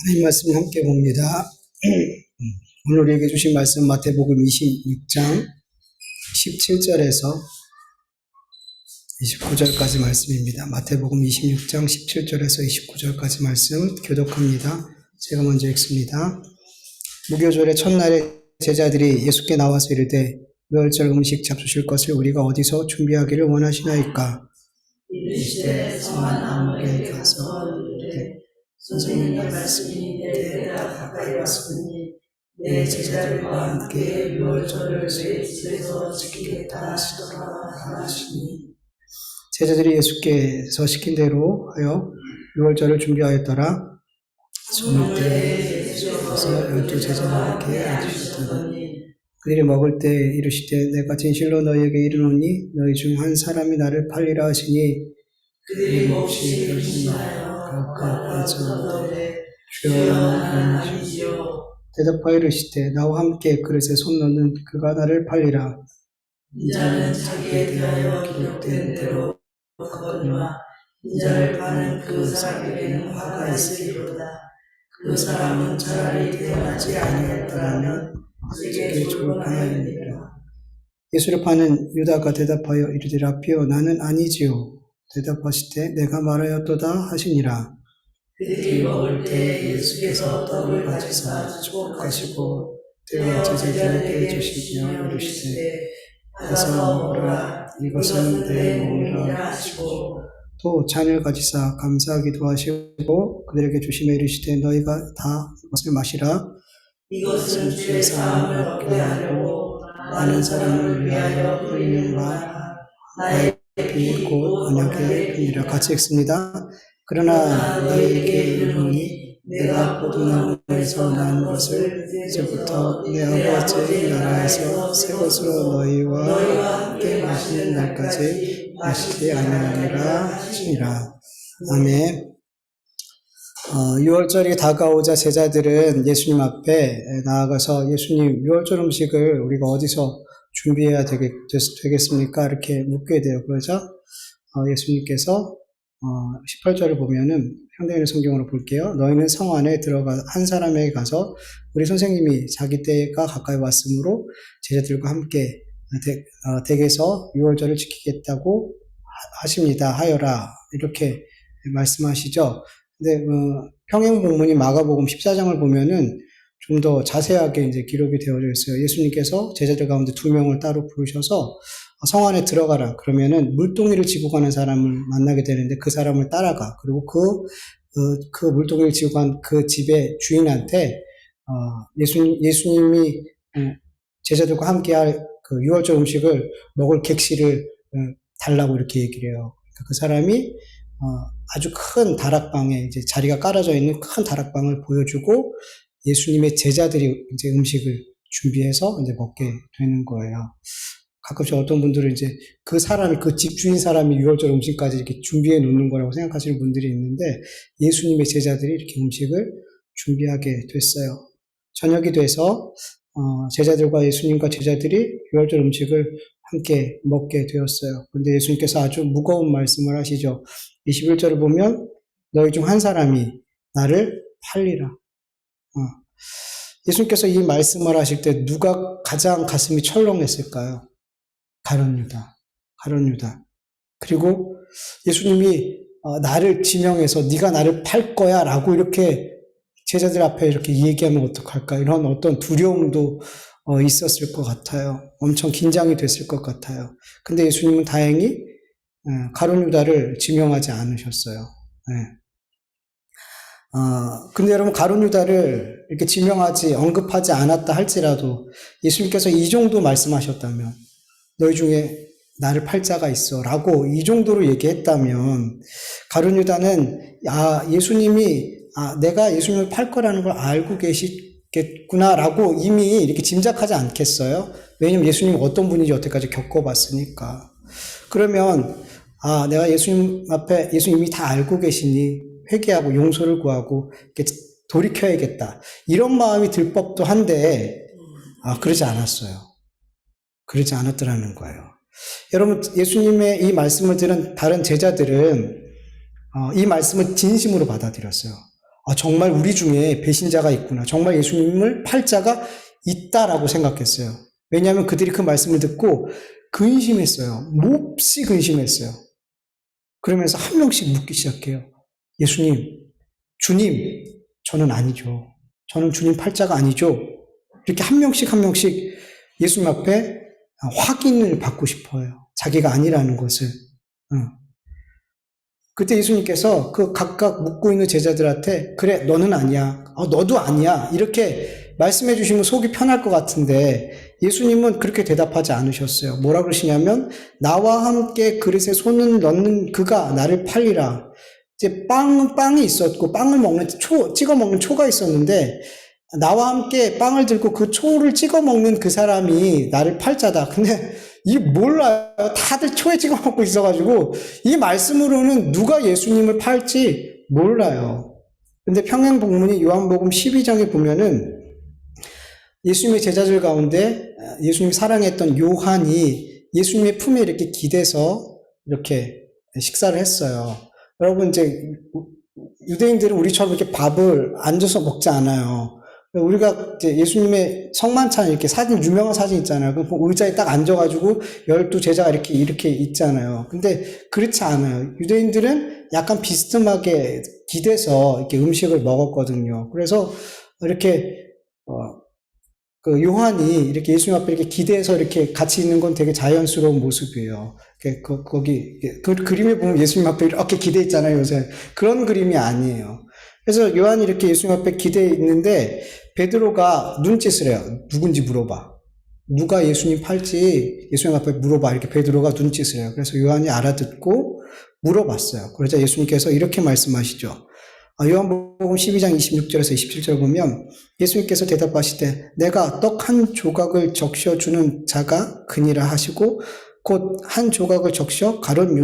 하나님 말씀 함께 봅니다. 오늘 우리에게 주신 말씀 마태복음 26장 17절에서 29절까지 말씀입니다. 마태복음 26장 17절에서 29절까지 말씀 교독합니다. 제가 먼저 읽습니다. 무교절의 첫날에 제자들이 예수께 나와서 이르되 유월절 음식 잡수실 것을 우리가 어디서 준비하기를 원하시나이까? 이르시되 성한 아무에게 가서 이르되 선생님의 말씀이 내가 가까이 왔으니 내 제자들과 함께 유월절을 내 집에서 지키겠다 하시더라 하시니, 제자들이 예수께서 시킨 대로 하여 유월절을 준비하였더라. 저녁 때에 예수께서 12제자와 함께 앉으셨더니 그들이 먹을 때 이르시되 내가 진실로 너희에게 이르노니 너희 중 한 사람이 나를 팔리라 하시니, 그들이 몹시 결심하여 각각 answered, 주여 아니지요. 대답하여 이르시되 나와 함께 그릇에 손 넣는 그가 나를 팔리라. 인자는 자기에 대하여 기록된 대로 거거니와 인자를 파는 그 사람에게는 화가 있으리로다. 그 사람은 차라리 태어나지 아니었더라면 그에게 좋을 판이니라. 예수를 파는 유다가 대답하여 이르되 라피오 나는 아니지요. 대답하시되 내가 말하였도다 하시니라. 그들이 먹을 때 예수께서 떡을 가지사 축복하시고 떼어 제자들에게 주시며 이르시되 받아서 먹으라 이것은 내 몸이라 하시고 또 잔을 가지사 감사하기도 하시고 그들에게 주시며 이르시되 너희가 다 이것을 마시라. 이것은 주의 사함을 얻게 하려고 많은 사람을 위하여 흘리는 바 나의 피 곧 언약의 피니라. 같이 읽습니다. 그러나 너희에게 이르노니 내가 포도나무에서 난 것을 이제부터 내 아버지의 나라에서 새 것으로 너희와 함께 마시는 날까지 마시지 아니하리라 하시니라. 아멘. 유월절이 다가오자 제자들은 예수님 앞에 나아가서 예수님 유월절 음식을 우리가 어디서 준비해야 되겠습니까? 이렇게 묻게 돼요. 그러자 예수님께서 18절을 보면은 현대인의 성경으로 볼게요. 너희는 성 안에 들어가 한 사람에게 가서 우리 선생님이 자기 때가 가까이 왔으므로 제자들과 함께 댁에서 유월절을 지키겠다고 하십니다. 하여라. 이렇게 말씀하시죠. 근데 평행본문인 마가복음 14장을 보면은 좀 더 자세하게 이제 기록이 되어져 있어요. 예수님께서 제자들 가운데 2명을 따로 부르셔서 성 안에 들어가라. 그러면은 물동이를 지고 가는 사람을 만나게 되는데 그 사람을 따라가. 그리고 그 물동이를 지고 간 그 집의 주인한테 예수님이 제자들과 함께할 그 유월절 음식을 먹을 객실을 달라고 이렇게 얘기를 해요. 그 사람이 아주 큰 다락방에 이제 자리가 깔아져 있는 큰 다락방을 보여주고 예수님의 제자들이 이제 음식을 준비해서 이제 먹게 되는 거예요. 가끔씩 어떤 분들은 이제 그 집주인 사람이 유월절 음식까지 이렇게 준비해 놓는 거라고 생각하시는 분들이 있는데 예수님의 제자들이 이렇게 음식을 준비하게 됐어요. 저녁이 돼서 제자들과 예수님과 제자들이 유월절 음식을 함께 먹게 되었어요. 그런데 예수님께서 아주 무거운 말씀을 하시죠. 21절을 보면 너희 중 한 사람이 나를 팔리라. 예수님께서 이 말씀을 하실 때 누가 가장 가슴이 철렁했을까요? 가룟 유다. 그리고 예수님이 나를 지명해서 네가 나를 팔 거야 라고 이렇게 제자들 앞에 이렇게 얘기하면 어떡할까, 이런 어떤 두려움도 있었을 것 같아요. 엄청 긴장이 됐을 것 같아요. 근데 예수님은 다행히 가룟 유다를 지명하지 않으셨어요. 네. 근데 여러분, 가룟 유다를 이렇게 언급하지 않았다 할지라도 예수님께서 이 정도 말씀하셨다면, 너희 중에 나를 팔 자가 있어 라고 이 정도로 얘기했다면, 가룟 유다는 예수님이 내가 예수님을 팔 거라는 걸 알고 계시겠구나 라고 이미 이렇게 짐작하지 않겠어요? 왜냐면 예수님이 어떤 분인지 여태까지 겪어봤으니까. 그러면 내가 예수님 앞에 예수님이 다 알고 계시니 회개하고 용서를 구하고 이렇게 돌이켜야겠다, 이런 마음이 들 법도 한데 그러지 않았어요. 그러지 않았더라는 거예요. 여러분, 예수님의 이 말씀을 들은 다른 제자들은 이 말씀을 진심으로 받아들였어요. 아, 정말 우리 중에 배신자가 있구나. 정말 예수님을 팔 자가 있다라고 생각했어요. 왜냐하면 그들이 그 말씀을 듣고 근심했어요. 몹시 근심했어요. 그러면서 한 명씩 묻기 시작해요. 예수님, 주님, 저는 아니죠. 저는 주님 팔자가 아니죠. 이렇게 한 명씩 한 명씩 예수님 앞에 확인을 받고 싶어요. 자기가 아니라는 것을. 그때 예수님께서 그 각각 묻고 있는 제자들한테 그래, 너는 아니야. 너도 아니야. 이렇게 말씀해 주시면 속이 편할 것 같은데 예수님은 그렇게 대답하지 않으셨어요. 뭐라 그러시냐면 나와 함께 그릇에 손을 넣는 그가 나를 팔리라. 이제 빵이 있었고 빵을 먹는 찍어 먹는 초가 있었는데 나와 함께 빵을 들고 그 초를 찍어 먹는 그 사람이 나를 팔자다. 근데 이 몰라요. 다들 초에 찍어 먹고 있어가지고 이 말씀으로는 누가 예수님을 팔지 몰라요. 근데 평행복문이 요한복음 12장에 보면은 예수님의 제자들 가운데 예수님이 사랑했던 요한이 예수님의 품에 이렇게 기대서 이렇게 식사를 했어요. 여러분 이제 유대인들은 우리처럼 이렇게 밥을 앉아서 먹지 않아요. 우리가 이제 예수님의 성만찬 이렇게 사진, 유명한 사진 있잖아요. 그 의자에 딱 앉아가지고 12제자가 이렇게 있잖아요. 근데 그렇지 않아요. 유대인들은 약간 비스듬하게 기대서 이렇게 음식을 먹었거든요. 그래서 이렇게, 그 요한이 이렇게 예수님 앞에 이렇게 기대서 이렇게 같이 있는 건 되게 자연스러운 모습이에요. 거기, 그 그림에 보면 예수님 앞에 이렇게 기대 있잖아요, 요새. 그런 그림이 아니에요. 그래서 요한이 이렇게 예수님 앞에 기대에 있는데 베드로가 눈짓을 해요. 누군지 물어봐. 누가 예수님 팔지 예수님 앞에 물어봐. 이렇게 베드로가 눈짓을 해요. 그래서 요한이 알아듣고 물어봤어요. 그러자 예수님께서 이렇게 말씀하시죠. 요한복음 12장 26절에서 27절 보면 예수님께서 대답하시되 내가 떡 한 조각을 적셔주는 자가 그니라 하시고 곧 한 조각을 적셔 가룟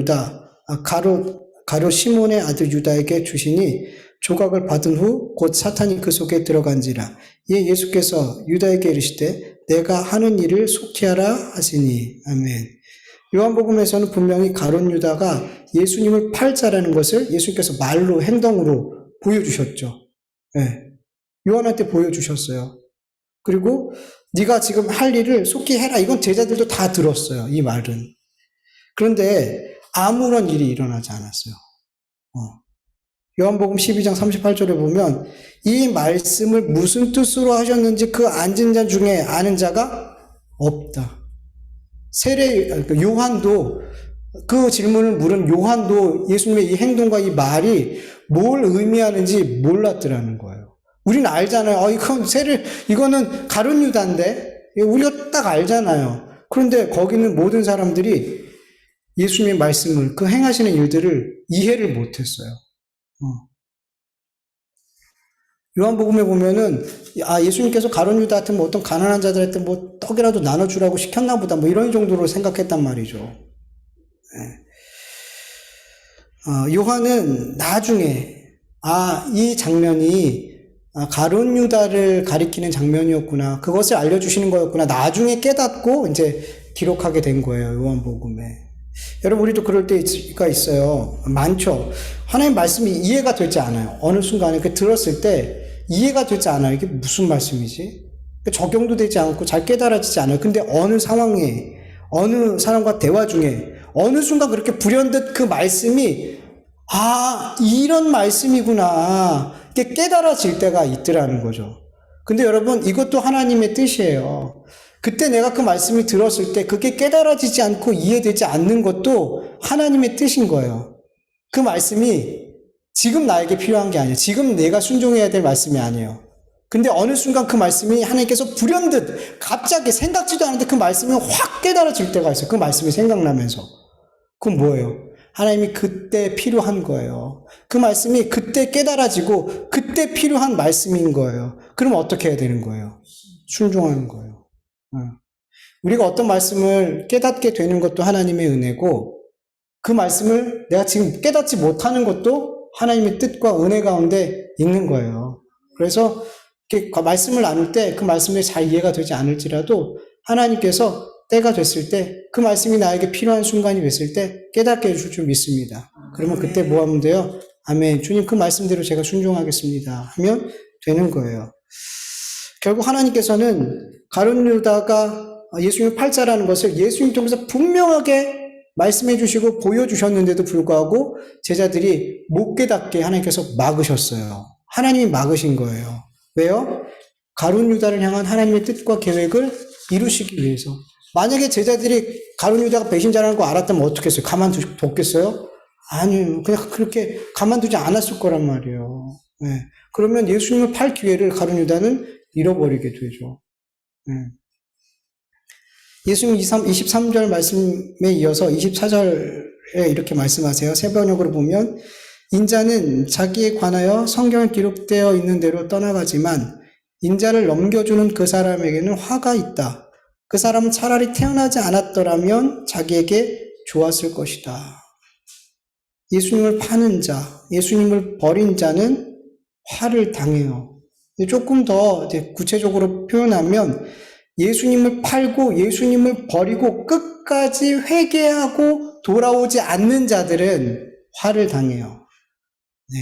시몬의 아들 유다에게 주시니 조각을 받은 후 곧 사탄이 그 속에 들어간지라. 이에 예수께서 유다에게 이르시되 내가 하는 일을 속히 하라 하시니. 아멘. 요한복음에서는 분명히 가룟 유다가 예수님을 팔 자라는 것을 예수님께서 말로 행동으로 보여주셨죠. 네. 요한한테 보여주셨어요. 그리고 네가 지금 할 일을 속히 해라. 이건 제자들도 다 들었어요. 이 말은. 그런데 아무런 일이 일어나지 않았어요. 요한복음 12장 38절에 보면 이 말씀을 무슨 뜻으로 하셨는지 그 앉은 자 중에 아는 자가 없다. 요한도 그 질문을 물은 요한도 예수님의 이 행동과 이 말이 뭘 의미하는지 몰랐더라는 거예요. 우리는 알잖아요. 이거는 가룟 유다인데 우리가 딱 알잖아요. 그런데 거기는 모든 사람들이 예수님의 말씀을 그 행하시는 일들을 이해를 못했어요. 요한복음에 보면은 예수님께서 가룟 유다한테 뭐 어떤 가난한 자들한테 뭐 떡이라도 나눠주라고 시켰나 보다 뭐 이런 정도로 생각했단 말이죠. 요한은 나중에 이 장면이 가룟 유다를 가리키는 장면이었구나, 그것을 알려주시는 거였구나, 나중에 깨닫고 이제 기록하게 된 거예요, 요한복음에. 여러분, 우리도 그럴 때가 있어요. 많죠. 하나님 말씀이 이해가 되지 않아요. 어느 순간에 들었을 때 이해가 되지 않아요. 이게 무슨 말씀이지? 적용도 되지 않고 잘 깨달아지지 않아요. 근데 어느 상황에, 어느 사람과 대화 중에 어느 순간 그렇게 불현듯 그 말씀이 이런 말씀이구나, 이게 깨달아질 때가 있더라는 거죠. 근데 여러분, 이것도 하나님의 뜻이에요. 그때 내가 그 말씀을 들었을 때 그게 깨달아지지 않고 이해되지 않는 것도 하나님의 뜻인 거예요. 그 말씀이 지금 나에게 필요한 게 아니에요. 지금 내가 순종해야 될 말씀이 아니에요. 근데 어느 순간 그 말씀이 하나님께서 불현듯 갑자기 생각지도 않은데 그 말씀이 확 깨달아질 때가 있어요. 그 말씀이 생각나면서. 그건 뭐예요? 하나님이 그때 필요한 거예요. 그 말씀이 그때 깨달아지고 그때 필요한 말씀인 거예요. 그럼 어떻게 해야 되는 거예요? 순종하는 거예요. 우리가 어떤 말씀을 깨닫게 되는 것도 하나님의 은혜고, 그 말씀을 내가 지금 깨닫지 못하는 것도 하나님의 뜻과 은혜 가운데 있는 거예요. 그래서 이렇게 말씀을 나눌 때 그 말씀이 잘 이해가 되지 않을지라도 하나님께서 때가 됐을 때, 그 말씀이 나에게 필요한 순간이 됐을 때 깨닫게 해줄 줄 믿습니다. 그러면 그때 뭐 하면 돼요? 아멘. 주님 그 말씀대로 제가 순종하겠습니다. 하면 되는 거예요. 결국 하나님께서는 가룟 유다가 예수님의 팔자라는 것을 예수님 통해서 분명하게 말씀해 주시고 보여주셨는데도 불구하고 제자들이 못 깨닫게 하나님께서 막으셨어요. 하나님이 막으신 거예요. 왜요? 가룟 유다를 향한 하나님의 뜻과 계획을 이루시기 위해서. 만약에 제자들이 가룟 유다가 배신자라는 거 알았다면 어떻게 했어요? 가만뒀겠어요? 아니요. 그냥 그렇게 가만두지 않았을 거란 말이에요. 네. 그러면 예수님을 팔 기회를 가룟 유다는 잃어버리게 되죠. 네. 예수님 23절 말씀에 이어서 24절에 이렇게 말씀하세요. 새 번역으로 보면 인자는 자기에 관하여 성경에 기록되어 있는 대로 떠나가지만 인자를 넘겨주는 그 사람에게는 화가 있다. 그 사람은 차라리 태어나지 않았더라면 자기에게 좋았을 것이다. 예수님을 파는 자, 예수님을 버린 자는 화를 당해요. 조금 더 구체적으로 표현하면 예수님을 팔고 예수님을 버리고 끝까지 회개하고 돌아오지 않는 자들은 화를 당해요. 네.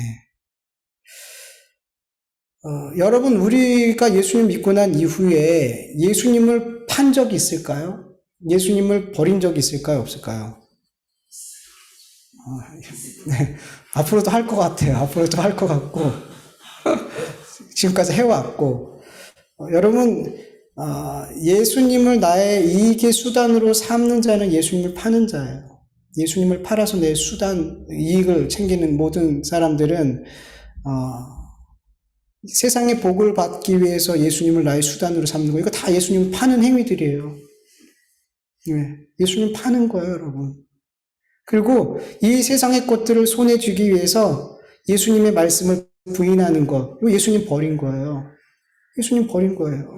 여러분, 우리가 예수님 믿고 난 이후에 예수님을 판 적이 있을까요? 예수님을 버린 적이 있을까요? 없을까요? 네. 앞으로도 할 것 같아요. 앞으로도 할 것 같고 지금까지 해왔고 여러분 예수님을 나의 이익의 수단으로 삼는 자는 예수님을 파는 자예요. 예수님을 팔아서 내 수단, 이익을 챙기는 모든 사람들은 세상의 복을 받기 위해서 예수님을 나의 수단으로 삼는 거. 이거 다 예수님을 파는 행위들이에요. 네, 예수님 파는 거예요, 여러분. 그리고 이 세상의 것들을 손에 쥐기 위해서 예수님의 말씀을 부인하는 것. 이거 예수님 버린 거예요. 예수님 버린 거예요.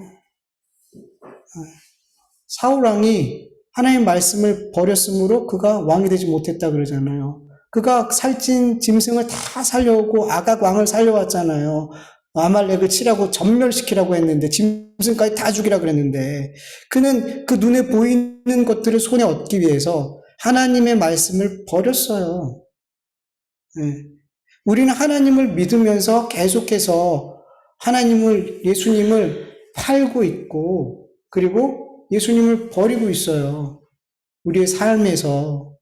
사울왕이 하나님의 말씀을 버렸으므로 그가 왕이 되지 못했다 그러잖아요. 그가 살찐 짐승을 다 살려오고 아각 왕을 살려왔잖아요. 아말렉을 치라고 전멸시키라고 했는데 짐승까지 다 죽이라 그랬는데 그는 그 눈에 보이는 것들을 손에 얻기 위해서 하나님의 말씀을 버렸어요. 네. 우리는 하나님을 믿으면서 계속해서 하나님을, 예수님을 팔고 있고 그리고 예수님을 버리고 있어요. 우리의 삶에서.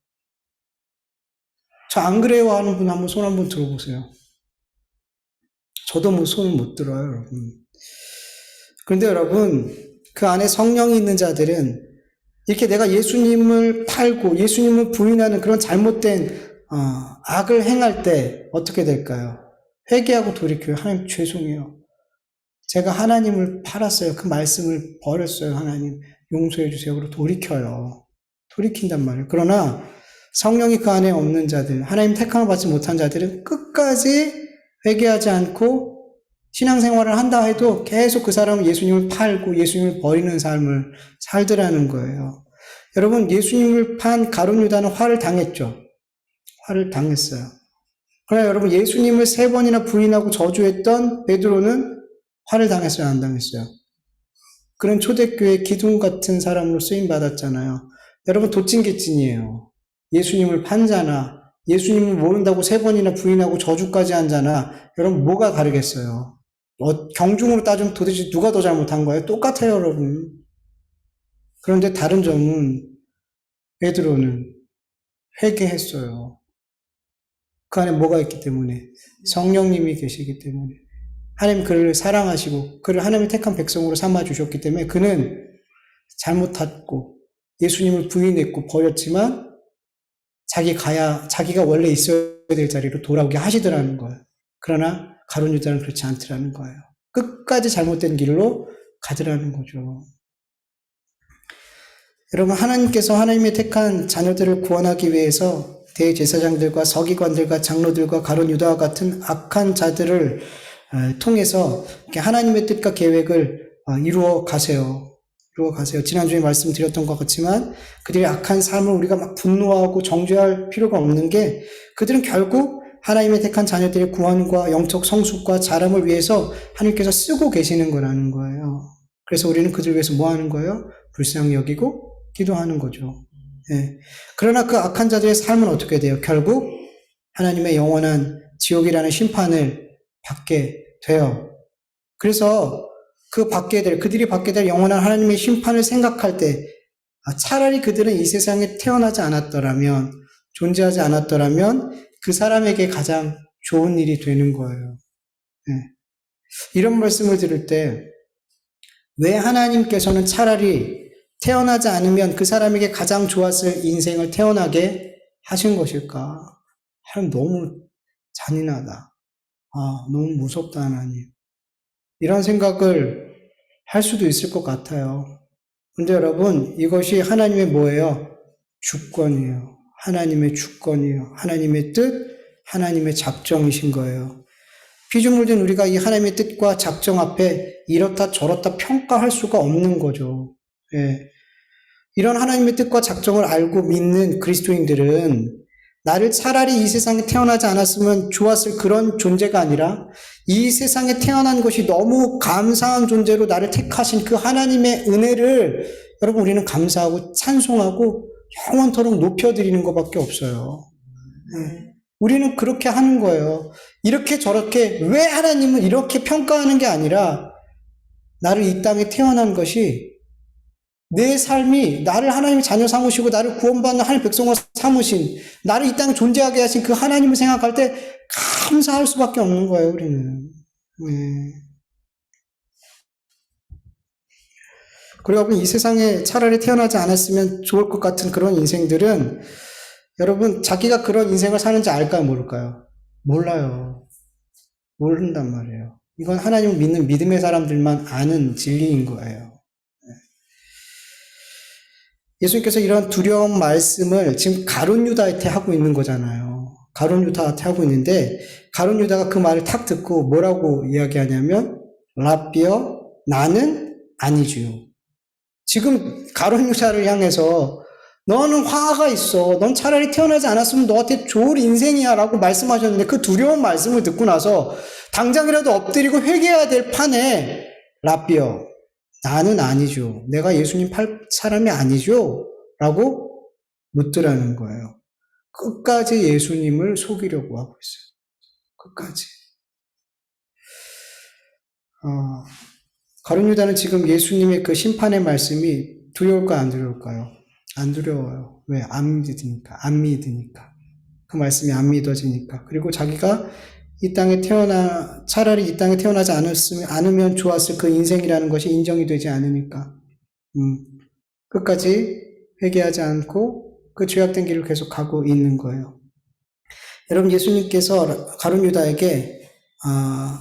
저 안 그래요 하는 분 한번 손 한번 들어보세요. 저도 뭐 손을 못 들어요, 여러분. 그런데 여러분, 그 안에 성령이 있는 자들은 이렇게 내가 예수님을 팔고 예수님을 부인하는 그런 잘못된 악을 행할 때 어떻게 될까요? 회개하고 돌이켜요. 하나님 죄송해요. 제가 하나님을 팔았어요. 그 말씀을 버렸어요. 하나님 용서해 주세요. 그리고 돌이켜요. 돌이킨단 말이에요. 그러나 성령이 그 안에 없는 자들, 하나님 택함을 받지 못한 자들은 끝까지 회개하지 않고 신앙생활을 한다 해도 계속 그 사람은 예수님을 팔고 예수님을 버리는 삶을 살더라는 거예요. 여러분, 예수님을 판 가룟 유다는 화를 당했죠. 화를 당했어요. 그러나 여러분, 예수님을 3번이나 부인하고 저주했던 베드로는 화를 당했어요, 안 당했어요? 그런 초대교회 기둥 같은 사람으로 쓰임 받았잖아요. 여러분, 도찐개찐이에요. 예수님을 판 자나 예수님을 모른다고 3번이나 부인하고 저주까지 한 자나 여러분 뭐가 다르겠어요? 경중으로 따지면 도대체 누가 더 잘못한 거예요? 똑같아요, 여러분. 그런데 다른 점은 베드로는 회개했어요. 그 안에 뭐가 있기 때문에? 성령님이 계시기 때문에. 하나님 그를 사랑하시고 그를 하나님의 택한 백성으로 삼아주셨기 때문에 그는 잘못했고 예수님을 부인했고 버렸지만 자기가 원래 있어야 될 자리로 돌아오게 하시더라는 거예요. 그러나 가룟 유다는 그렇지 않더라는 거예요. 끝까지 잘못된 길로 가더라는 거죠. 여러분, 하나님께서 하나님의 택한 자녀들을 구원하기 위해서 대제사장들과 서기관들과 장로들과 가룟 유다와 같은 악한 자들을 통해서 하나님의 뜻과 계획을 이루어 가세요. 지난주에 말씀드렸던 것 같지만 그들의 악한 삶을 우리가 막 분노하고 정죄할 필요가 없는 게 그들은 결국 하나님의 택한 자녀들의 구원과 영적 성숙과 자람을 위해서 하나님께서 쓰고 계시는 거라는 거예요. 그래서 우리는 그들 위해서 뭐 하는 거예요? 불쌍히 여기고 기도하는 거죠. 예. 그러나 그 악한 자들의 삶은 어떻게 돼요? 결국 하나님의 영원한 지옥이라는 심판을 받게 돼요. 그래서 그들이 받게 될 영원한 하나님의 심판을 생각할 때 차라리 그들은 이 세상에 태어나지 않았더라면, 존재하지 않았더라면 그 사람에게 가장 좋은 일이 되는 거예요. 네. 이런 말씀을 들을 때 왜 하나님께서는 차라리 태어나지 않으면 그 사람에게 가장 좋았을 인생을 태어나게 하신 것일까? 하나님 너무 잔인하다. 너무 무섭다 하나님. 이런 생각을 할 수도 있을 것 같아요. 근데 여러분, 이것이 하나님의 뭐예요? 주권이에요. 하나님의 주권이에요. 하나님의 뜻, 하나님의 작정이신 거예요. 피조물 된 우리가 이 하나님의 뜻과 작정 앞에 이렇다 저렇다 평가할 수가 없는 거죠. 예. 이런 하나님의 뜻과 작정을 알고 믿는 그리스도인들은 나를 차라리 이 세상에 태어나지 않았으면 좋았을 그런 존재가 아니라 이 세상에 태어난 것이 너무 감사한 존재로 나를 택하신 그 하나님의 은혜를 여러분 우리는 감사하고 찬송하고 영원토록 높여드리는 것밖에 없어요. 네. 우리는 그렇게 하는 거예요. 이렇게 저렇게 왜 하나님은 이렇게 평가하는 게 아니라 나를 이 땅에 태어난 것이 내 삶이 나를 하나님의 자녀 삼으시고 나를 구원받는 하나님 백성으로 삼으신 나를 이 땅에 존재하게 하신 그 하나님을 생각할 때 감사할 수밖에 없는 거예요. 우리는. 네. 그리고 여러분 이 세상에 차라리 태어나지 않았으면 좋을 것 같은 그런 인생들은 여러분 자기가 그런 인생을 사는지 알까요? 모를까요? 몰라요. 모른단 말이에요. 이건 하나님을 믿는 믿음의 사람들만 아는 진리인 거예요. 예수님께서 이런 두려운 말씀을 지금 가룟 유다한테 하고 있는 거잖아요. 가룟 유다한테 하고 있는데 가룟 유다가 그 말을 탁 듣고 뭐라고 이야기하냐면 라삐여 나는 아니지요. 지금 가룟 유다를 향해서 너는 화가 있어. 넌 차라리 태어나지 않았으면 너한테 좋을 인생이야 라고 말씀하셨는데 그 두려운 말씀을 듣고 나서 당장이라도 엎드리고 회개해야 될 판에 라삐여 나는 아니죠. 내가 예수님 팔 사람이 아니죠? 라고 묻더라는 거예요. 끝까지 예수님을 속이려고 하고 있어요. 끝까지. 가룟 유다는 지금 예수님의 그 심판의 말씀이 두려울까요? 안 두려울까요? 안 두려워요. 왜? 안 믿으니까. 그 말씀이 안 믿어지니까. 그리고 자기가 차라리 이 땅에 태어나지 않으면 좋았을 그 인생이라는 것이 인정이 되지 않으니까. 끝까지 회개하지 않고 그 죄악된 길을 계속 가고 있는 거예요. 여러분, 예수님께서 가룟 유다에게,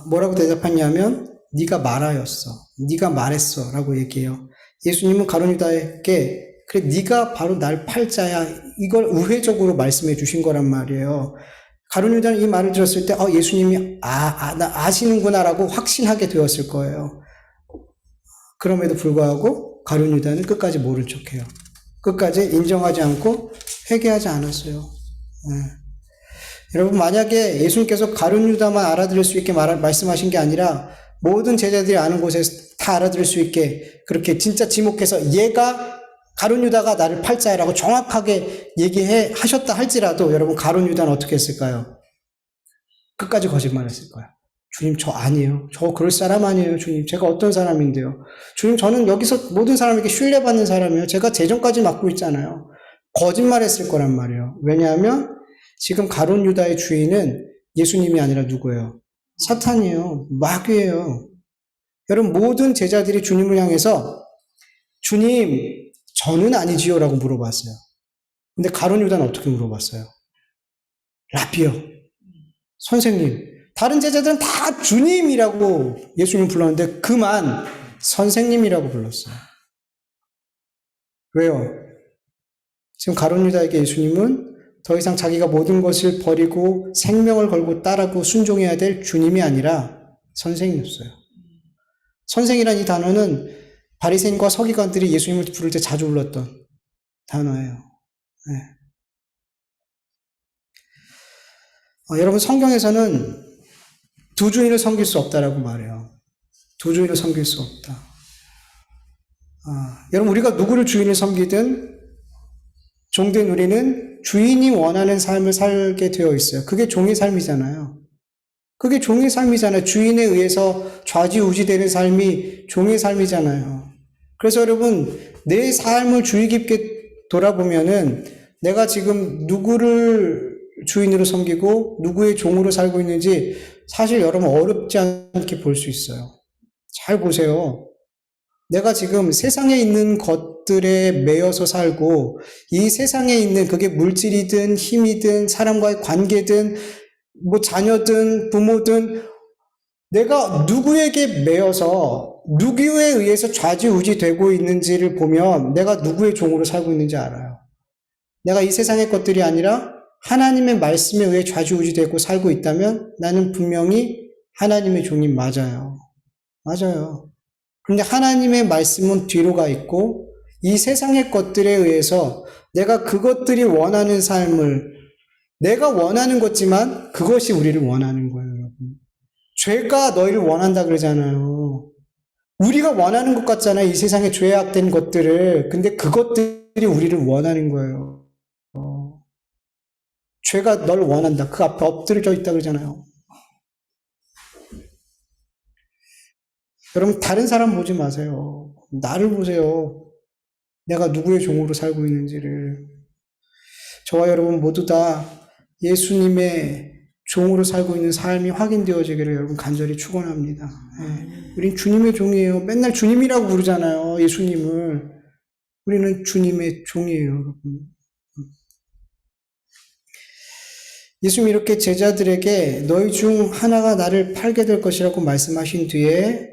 뭐라고 대답했냐면, 네가 말하였어. 네가 말했어. 라고 얘기해요. 예수님은 가룟 유다에게, 그래, 네가 바로 날 팔자야. 이걸 우회적으로 말씀해 주신 거란 말이에요. 가룟 유다는 이 말을 들었을 때 예수님이 나 아시는구나라고 확신하게 되었을 거예요. 그럼에도 불구하고 가룟 유다는 끝까지 모른 척해요. 끝까지 인정하지 않고 회개하지 않았어요. 네. 여러분 만약에 예수님께서 가룟 유다만 알아들을 수 있게 말씀하신 게 아니라 모든 제자들이 아는 곳에 다 알아들을 수 있게 그렇게 진짜 지목해서 얘가 가룟 유다가 나를 팔자야라고 정확하게 하셨다 할지라도 여러분 가룟 유다는 어떻게 했을까요? 끝까지 거짓말했을 거야. 주님 저 아니에요. 저 그럴 사람 아니에요. 주님 제가 어떤 사람인데요. 주님 저는 여기서 모든 사람에게 신뢰받는 사람이에요. 제가 재정까지 맡고 있잖아요. 거짓말했을 거란 말이에요. 왜냐하면 지금 가룟 유다의 주인은 예수님이 아니라 누구예요? 사탄이에요. 마귀예요. 여러분 모든 제자들이 주님을 향해서 주님 저는 아니지요 라고 물어봤어요. 근데 가룟 유다는 어떻게 물어봤어요? 라비요. 선생님. 다른 제자들은 다 주님이라고 예수님 불렀는데 그만 선생님이라고 불렀어요. 왜요? 지금 가룟 유다에게 예수님은 더 이상 자기가 모든 것을 버리고 생명을 걸고 따르고 순종해야 될 주님이 아니라 선생이었어요. 선생이란 이 단어는 바리새인과 서기관들이 예수님을 부를 때 자주 불렀던 단어예요. 네. 여러분 성경에서는 두 주인을 섬길 수 없다라고 말해요. 두 주인을 섬길 수 없다. 여러분 우리가 누구를 주인을 섬기든 종된 우리는 주인이 원하는 삶을 살게 되어 있어요. 그게 종의 삶이잖아요. 그게 종의 삶이잖아요. 주인에 의해서 좌지우지되는 삶이 종의 삶이잖아요. 그래서 여러분, 내 삶을 주의 깊게 돌아보면은 내가 지금 누구를 주인으로 섬기고 누구의 종으로 살고 있는지 사실 여러분 어렵지 않게 볼 수 있어요. 잘 보세요. 내가 지금 세상에 있는 것들에 매여서 살고 이 세상에 있는 그게 물질이든 힘이든 사람과의 관계든 뭐 자녀든 부모든 내가 누구에게 매여서 누구에 의해서 좌지우지 되고 있는지를 보면 내가 누구의 종으로 살고 있는지 알아요. 내가 이 세상의 것들이 아니라 하나님의 말씀에 의해 좌지우지 되고 살고 있다면 나는 분명히 하나님의 종이 맞아요. 맞아요. 그런데 하나님의 말씀은 뒤로 가 있고 이 세상의 것들에 의해서 내가 그것들이 원하는 삶을 내가 원하는 거지만 그것이 우리를 원하는 거예요, 여러분. 죄가 너희를 원한다 그러잖아요. 우리가 원하는 것 같잖아요, 이 세상에 죄악된 것들을. 근데 그것들이 우리를 원하는 거예요. 죄가 널 원한다. 그 앞에 엎드려져 있다 그러잖아요. 여러분, 다른 사람 보지 마세요. 나를 보세요. 내가 누구의 종으로 살고 있는지를. 저와 여러분 모두 다 예수님의 종으로 살고 있는 삶이 확인되어지기를 여러분 간절히 축원합니다. 우린 주님의 종이에요. 맨날 주님이라고 부르잖아요, 예수님을. 우리는 주님의 종이에요, 여러분. 예수님이 이렇게 제자들에게 너희 중 하나가 나를 팔게 될 것이라고 말씀하신 뒤에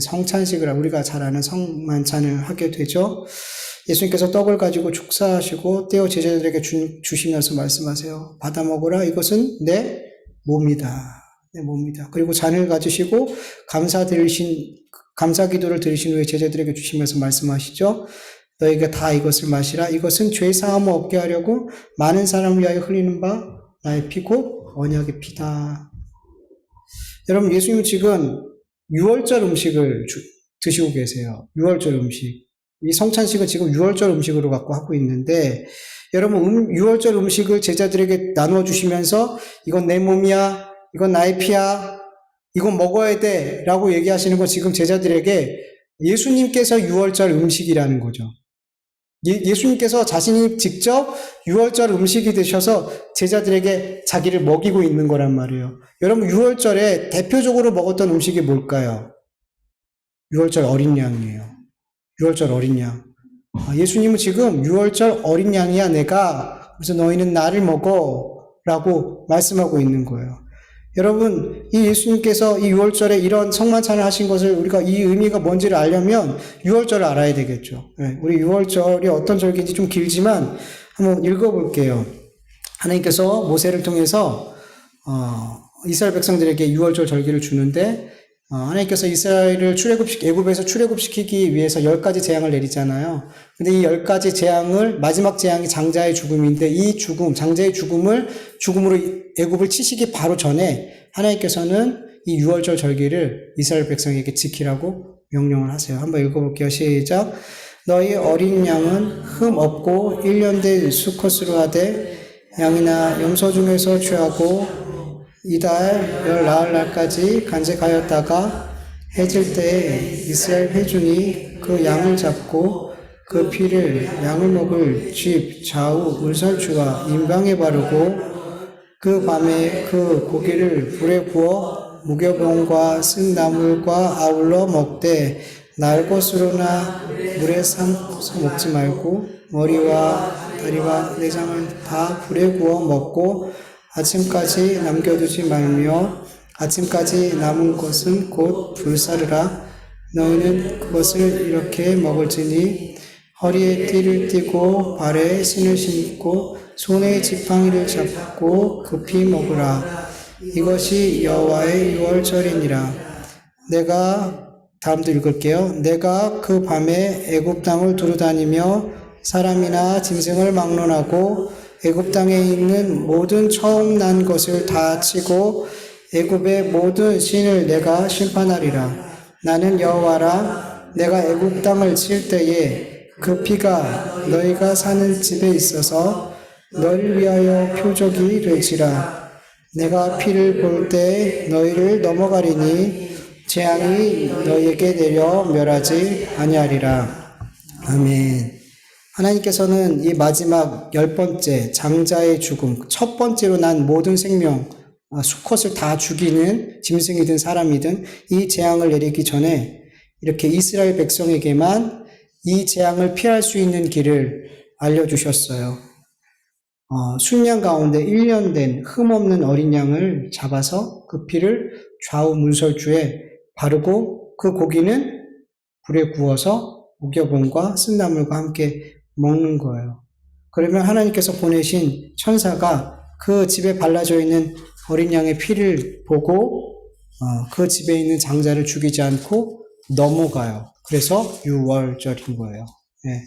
성찬식을 우리가 잘 아는 성만찬을 하게 되죠. 예수님께서 떡을 가지고 축사하시고 떼어 제자들에게 주시면서 말씀하세요. 받아 먹으라. 이것은 내 몸이다. 내 몸이다. 그리고 잔을 가지시고 감사 기도를 드리신 후에 제자들에게 주시면서 말씀하시죠. 너희가 다 이것을 마시라. 이것은 죄 사함을 얻게 하려고 많은 사람을 위하여 흘리는 바 나의 피고 언약의 피다. 여러분, 예수님은 지금 6월절 음식을 드시고 계세요. 6월절 음식. 이 성찬식은 지금 6월절 음식으로 갖고 하고 있는데, 여러분, 6월절 음식을 제자들에게 나누어 주시면서 이건 내 몸이야, 이건 나의 피야, 이건 먹어야 돼 라고 얘기하시는 건 지금 제자들에게 예수님께서 6월절 음식이라는 거죠. 예수님께서 자신이 직접 6월절 음식이 되셔서 제자들에게 자기를 먹이고 있는 거란 말이에요. 여러분, 6월절에 대표적으로 먹었던 음식이 뭘까요? 6월절 어린 양이에요. 6월절 어린 양. 예수님은 지금 6월절 어린 양이야 내가. 그래서 너희는 나를 먹어 라고 말씀하고 있는 거예요. 여러분, 이 예수님께서 이 6월절에 이런 성만찬을 하신 것을 우리가 이 의미가 뭔지를 알려면 6월절을 알아야 되겠죠. 우리 6월절이 어떤 절기인지 좀 길지만 한번 읽어볼게요. 하나님께서 모세를 통해서 이스라엘 백성들에게 6월절 절기를 주는데 하나님께서 이스라엘을 애굽에서 출애굽시키기 위해서 10가지 재앙을 내리잖아요. 근데 이 10가지 재앙을 마지막 재앙이 장자의 죽음인데 이 장자의 죽음으로 애굽을 치시기 바로 전에 하나님께서는 이 6월절 절기를 이스라엘 백성에게 지키라고 명령을 하세요. 한번 읽어볼게요. 시작. 너희 어린 양은 흠 없고 1년 된 수컷으로 하되 양이나 염소 중에서 취하고 이달 열 나흘 날까지 간직하였다가 해질 때에 이스라엘 회중이 그 양을 잡고 그 피를 양을 먹을 집 좌우 물선추와 임방에 바르고 그 밤에 그 고기를 불에 구워 무교병과 쓴나물과 아울러 먹되 날 것으로나 물에 삶아서 먹지 말고 머리와 다리와 내장을 다 불에 구워 먹고 아침까지 남겨두지 말며 아침까지 남은 것은 곧 불사르라. 너희는 그것을 이렇게 먹을지니 허리에 띠를 띠고 발에 신을 신고 손에 지팡이를 잡고 급히 먹으라. 이것이 여호와의 유월절이니라. 다음도 읽을게요. 내가 그 밤에 애굽 땅을 두루다니며 사람이나 짐승을 막론하고 애굽 땅에 있는 모든 처음 난 것을 다 치고 애굽의 모든 신을 내가 심판하리라. 나는 여호와라. 내가 애굽 땅을 칠 때에 그 피가 너희가 사는 집에 있어서 너를 위하여 표적이 될지라. 내가 피를 볼 때 너희를 넘어가리니 재앙이 너희에게 내려 멸하지 아니하리라. 아멘. 하나님께서는 이 마지막 10번째 장자의 죽음, 첫 번째로 난 모든 생명, 수컷을 다 죽이는 짐승이든 사람이든 이 재앙을 내리기 전에 이렇게 이스라엘 백성에게만 이 재앙을 피할 수 있는 길을 알려주셨어요. 순양 가운데 1년 된 흠없는 어린 양을 잡아서 그 피를 좌우 문설주에 바르고 그 고기는 불에 구워서 목여본과 쓴나물과 함께 먹는 거예요. 그러면 하나님께서 보내신 천사가 그 집에 발라져 있는 어린 양의 피를 보고 그 집에 있는 장자를 죽이지 않고 넘어가요. 그래서 유월절인 거예요. 네.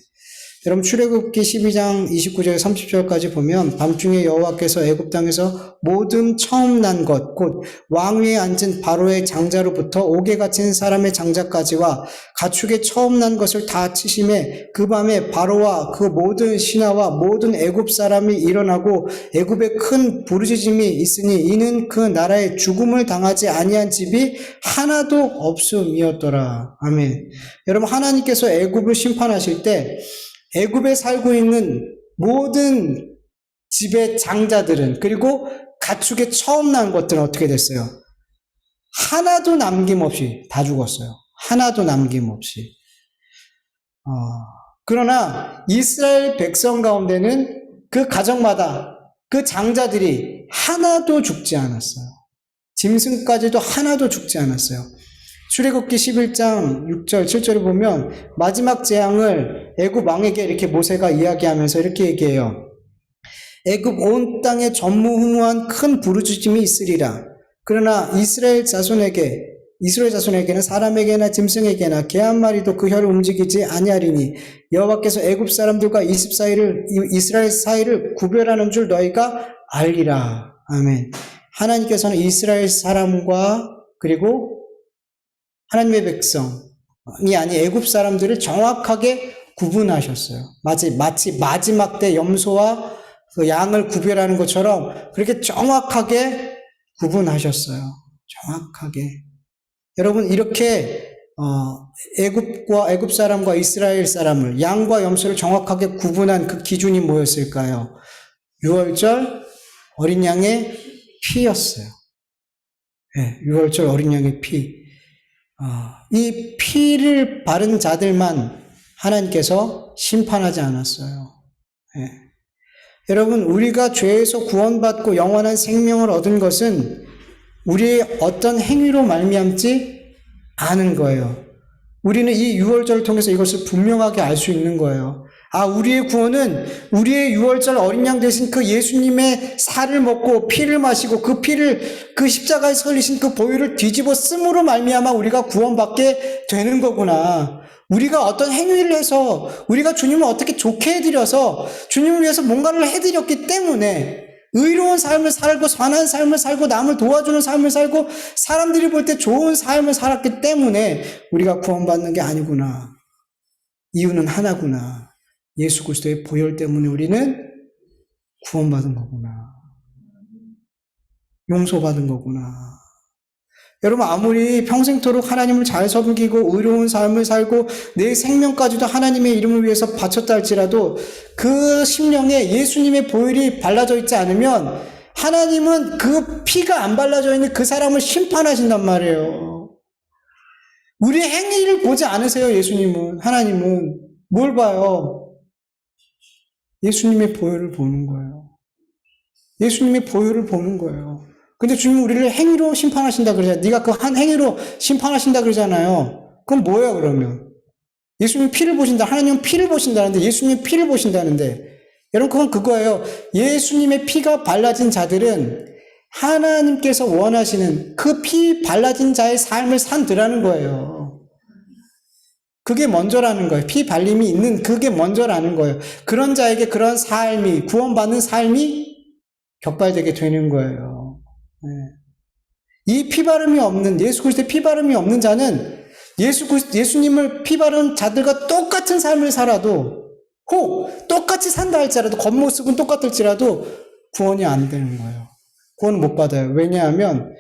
여러분 출애굽기 12장 29절에서 30절까지 보면 밤중에 여호와께서 애굽 땅에서 모든 처음 난 것 곧 왕위에 앉은 바로의 장자로부터 옥에 갇힌 사람의 장자까지와 가축의 처음 난 것을 다 치심에 그 밤에 바로와 그 모든 신하와 모든 애굽 사람이 일어나고 애굽에 큰 부르짖음이 있으니 이는 그 나라에 죽음을 당하지 아니한 집이 하나도 없음이었더라. 아멘. 여러분 하나님께서 애굽을 심판하실 때 애굽에 살고 있는 모든 집의 장자들은 그리고 가축의 처음 난 것들은 어떻게 됐어요? 하나도 남김없이 다 죽었어요. 하나도 남김없이. 그러나 이스라엘 백성 가운데는 그 가정마다 그 장자들이 하나도 죽지 않았어요. 짐승까지도 하나도 죽지 않았어요. 출애굽기 11장 6절 7절을 보면 마지막 재앙을 애굽 왕에게 이렇게 모세가 이야기하면서 이렇게 얘기해요. 애굽 온 땅에 전무후무한 큰 부르짖음이 있으리라. 그러나 이스라엘 자손에게는 사람에게나 짐승에게나 개 한 마리도 그 혀를 움직이지 아니하리니 여호와께서 애굽 사람들과 이스라엘 사이를 구별하는 줄 너희가 알리라. 아멘. 하나님께서는 이스라엘 사람과 그리고 하나님의 백성이 아닌 애굽 사람들을 정확하게 구분하셨어요. 마치 마지막 때 염소와 그 양을 구별하는 것처럼 그렇게 정확하게 구분하셨어요. 정확하게. 여러분 이렇게 애굽 사람과 이스라엘 사람을 양과 염소를 정확하게 구분한 그 기준이 뭐였을까요? 유월절 어린 양의 피였어요. 네, 유월절 어린 양의 피. 이 피를 바른 자들만 하나님께서 심판하지 않았어요. 네. 여러분, 우리가 죄에서 구원받고 영원한 생명을 얻은 것은 우리의 어떤 행위로 말미암지 않은 거예요. 우리는 이 유월절을 통해서 이것을 분명하게 알 수 있는 거예요. 우리의 구원은 우리의 유월절 어린 양 대신 그 예수님의 살을 먹고 피를 마시고 그 피를 그 십자가에 흘리신 그 보혈을 뒤집어 쓰므로 말미암아 우리가 구원받게 되는 거구나. 우리가 어떤 행위를 해서 우리가 주님을 어떻게 좋게 해드려서 주님을 위해서 뭔가를 해드렸기 때문에 의로운 삶을 살고 선한 삶을 살고 남을 도와주는 삶을 살고 사람들이 볼 때 좋은 삶을 살았기 때문에 우리가 구원받는 게 아니구나. 이유는 하나구나. 예수 그리스도의 보혈 때문에 우리는 구원받은 거구나. 용서받은 거구나. 여러분 아무리 평생토록 하나님을 잘 섬기고 의로운 삶을 살고 내 생명까지도 하나님의 이름을 위해서 바쳤다 할지라도 그 심령에 예수님의 보혈이 발라져 있지 않으면 하나님은 그 피가 안 발라져 있는 그 사람을 심판하신단 말이에요. 우리의 행위를 보지 않으세요. 예수님은. 하나님은 뭘 봐요? 예수님의 보혈을 보는 거예요. 예수님의 보혈을 보는 거예요. 근데 주님은 우리를 행위로 심판하신다 그러잖아요. 네가 그 한 행위로 심판하신다 그러잖아요. 그럼 뭐예요, 그러면? 예수님이 피를 보신다. 하나님은 피를 보신다는데 예수님이 피를 보신다는데 여러분 그건 그거예요. 예수님의 피가 발라진 자들은 하나님께서 원하시는 그 피 발라진 자의 삶을 산더라는 거예요. 그게 먼저라는 거예요. 피 발림이 있는 그게 먼저라는 거예요. 그런 자에게 그런 삶이 구원받는 삶이 격발되게 되는 거예요. 네. 이 피바름이 없는 예수 그리스도의 피바름이 없는 자는 예수님을 피바른 자들과 똑같은 삶을 살아도 혹 똑같이 산다 할지라도 겉모습은 똑같을지라도 구원이 안 되는 거예요. 구원을 못 받아요. 왜냐하면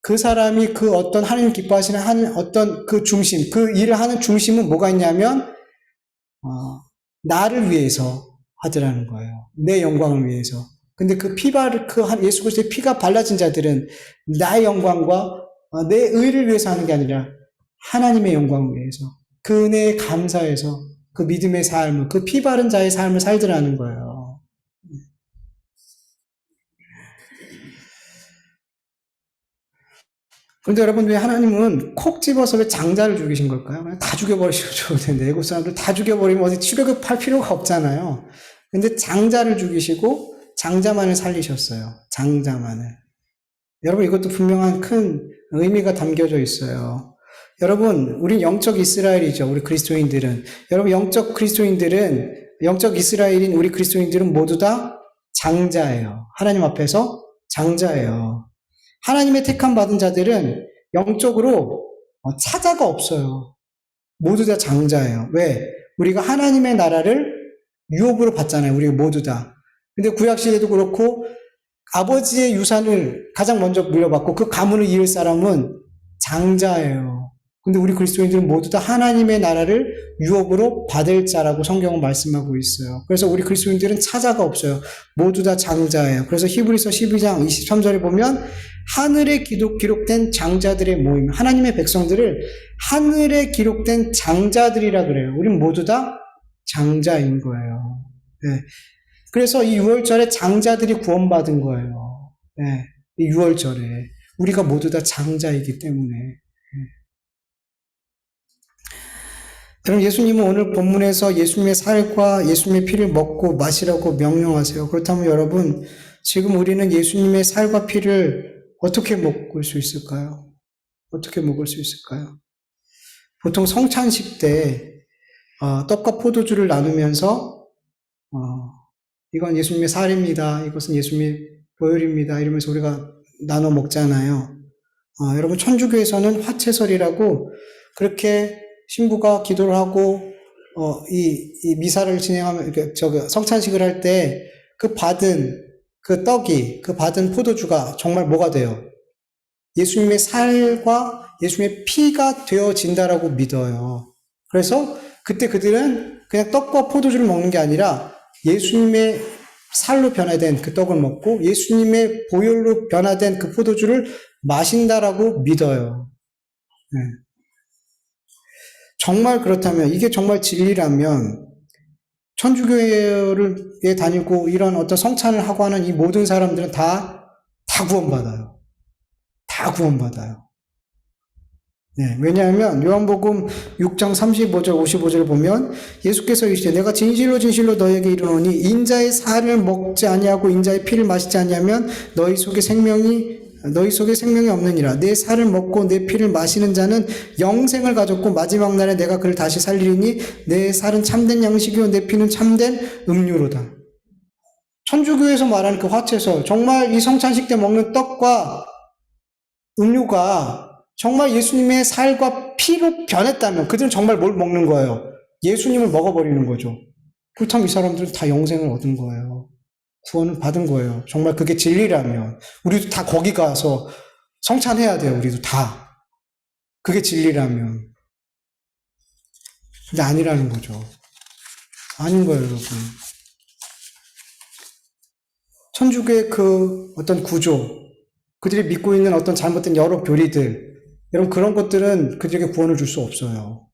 그 사람이 그 어떤 하나님 기뻐하시는 하는 어떤 그 중심, 그 일을 하는 중심은 뭐가 있냐면 나를 위해서 하더라는 거예요. 내 영광을 위해서. 근데 그 예수 그리스도의 피가 발라진 자들은 나의 영광과 내 의를 위해서 하는 게 아니라 하나님의 영광을 위해서, 그 은혜에 감사해서 그 믿음의 삶을, 그 피 바른 자의 삶을 살더라는 거예요. 그런데 여러분, 왜 하나님은 콕 집어서 왜 장자를 죽이신 걸까요? 그냥 다 죽여버리셔도 되는데, 애국 사람들 다 죽여버리면 어디 치료할 필요가 없잖아요. 근데 장자를 죽이시고 장자만을 살리셨어요. 장자만을. 여러분, 이것도 분명한 큰 의미가 담겨져 있어요. 여러분, 우린 영적 이스라엘이죠. 우리 그리스도인들은. 여러분, 영적 이스라엘인 우리 그리스도인들은 모두 다 장자예요. 하나님 앞에서 장자예요. 하나님의 택함 받은 자들은 영적으로 차자가 없어요. 모두 다 장자예요. 왜? 우리가 하나님의 나라를 유업으로 받잖아요. 우리가 모두 다. 근데 구약시대도 그렇고 아버지의 유산을 가장 먼저 물려받고 그 가문을 이을 사람은 장자예요. 근데 우리 그리스도인들은 모두 다 하나님의 나라를 유업으로 받을 자라고 성경은 말씀하고 있어요. 그래서 우리 그리스도인들은 차자가 없어요. 모두 다 장자예요. 그래서 히브리서 12장 23절에 보면 하늘에 기록된 장자들의 모임, 하나님의 백성들을 하늘에 기록된 장자들이라 그래요. 우린 모두 다 장자인 거예요. 네. 그래서 이 6월절에 장자들이 구원받은 거예요. 네. 이 6월절에 우리가 모두 다 장자이기 때문에. 여러분, 예수님은 오늘 본문에서 예수님의 살과 예수님의 피를 먹고 마시라고 명령하세요. 그렇다면 여러분, 지금 우리는 예수님의 살과 피를 어떻게 먹을 수 있을까요? 어떻게 먹을 수 있을까요? 보통 성찬식 때 떡과 포도주를 나누면서 이건 예수님의 살입니다. 이것은 예수님의 보혈입니다. 이러면서 우리가 나눠 먹잖아요. 여러분, 천주교에서는 화채설이라고 그렇게 신부가 기도를 하고 이 미사를 진행하면 성찬식을 할 때 그 받은 그 떡이, 그 받은 포도주가 정말 뭐가 돼요? 예수님의 살과 예수님의 피가 되어진다라고 믿어요. 그래서 그때 그들은 그냥 떡과 포도주를 먹는 게 아니라 예수님의 살로 변화된 그 떡을 먹고 예수님의 보혈로 변화된 그 포도주를 마신다라고 믿어요. 네. 정말 그렇다면, 이게 정말 진리라면 천주교에 다니고 이런 어떤 성찬을 하고 하는 이 모든 사람들은 다 구원받아요. 다 구원받아요. 네, 왜냐하면 요한복음 6장 35절 55절을 보면 예수께서 이르시되 내가 진실로 진실로 너희에게 이르노니 인자의 살을 먹지 아니하고 인자의 피를 마시지 아니하면 너희 속에 생명이 없느니라. 내 살을 먹고 내 피를 마시는 자는 영생을 가졌고 마지막 날에 내가 그를 다시 살리리니 내 살은 참된 양식이요 내 피는 참된 음료로다. 천주교에서 말하는 그 화채설, 정말 이 성찬식 때 먹는 떡과 음료가 정말 예수님의 살과 피로 변했다면 그들은 정말 뭘 먹는 거예요? 예수님을 먹어버리는 거죠. 그렇다면 이 사람들은 다 영생을 얻은 거예요. 구원을 받은 거예요. 정말 그게 진리라면 우리도 다 거기 가서 성찬해야 돼요. 우리도 다. 그게 진리라면. 근데 아니라는 거죠. 아닌 거예요, 여러분. 천주교의 그 어떤 구조, 그들이 믿고 있는 어떤 잘못된 여러 교리들, 여러분 그런 것들은 그들에게 구원을 줄 수 없어요.